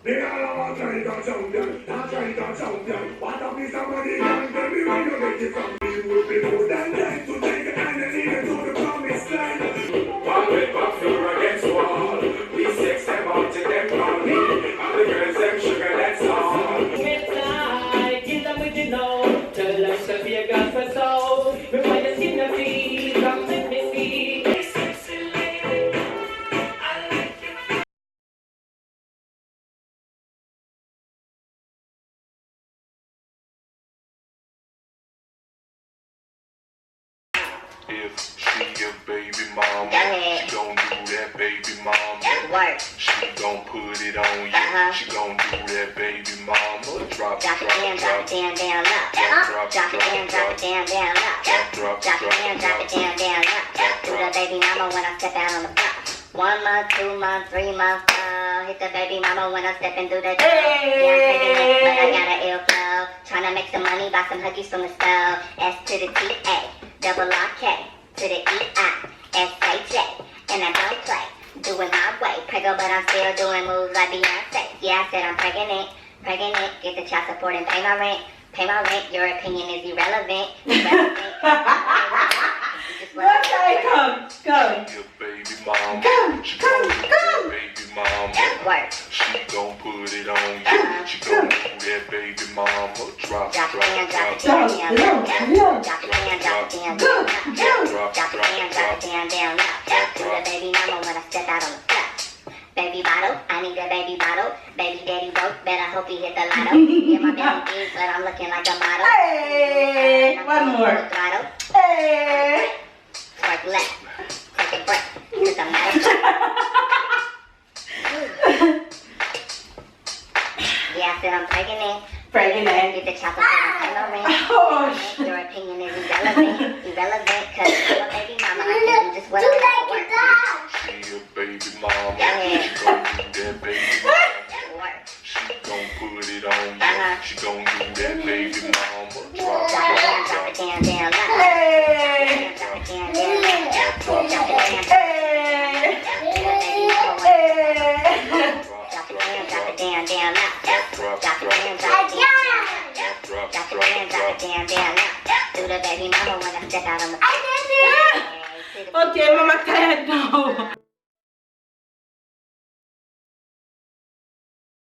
They all want to try to champion, not try to champion. What a piece of money, can tell me where you get it from. You will be more than dead to take it and then even to the promised land. One with my floor against wall. We sex them out to them call me. And the girls them sugar, that's all. Inside, give them with the know. Tell them to be a gospel soul. Before you see the feet, come let me see. Sexy lady, I like you. If she a baby mama, she gon' do that baby mama. Work. She gon' put it on you. She gon' do that baby mama. Drop Drop it down, drop it down, down, low. Drop it down, drop it down, down, low. Drop it down, drop it down, down, low. Do the baby mama when I step out on the block. 1 month, 2 months, 3 months, hit the baby mama when I'm stepping through the door. Yeah, I'm taking it, but I got an ill flow. Tryna make some money, buy some huggies from the stove. S to the T A, double R K, to the E I, S A J, and I don't play. Do it my way, prego, but I'm still doing moves like Beyonce. Yeah, I said I'm pregnant, get the child support and pay my rent. Your opinion is irrelevant. Okay, come. She a baby mama. She gon' do that baby mama. Work. She gon' put it on you. She gon' do that baby mama. Drop Drop it down, drop it Drop down, it down, down, low. Drop it down, drop it down, down, low. Drop it down, down, low. Do the baby mama when I step out on the floor. Baby bottle, I need a baby bottle. Baby daddy broke, better hope he hit the lotto. Yeah, my belly big, but I'm looking like a model. Hey, one more. Throttle. Hey. Twerk left. Take a breath. Cause I'm not a Yeah, I said I'm pregnant. Get the chopper for the camera ring. Oh, Your opinion is irrelevant, cause I'm a baby mama. I can do just what I want. She a baby mama. Go ahead. She gon' do that baby mama. Work. She gon' put it on you. She gon' do that baby mama. Drop Drop it down, down, low. hey. Drop it down, down, low. Drop it down, Hey. Hey. drop it down, down, low. Drop Drop it down, drop it down, down, low. Do the baby mama when I step out on the Okay, Mama, kaya no.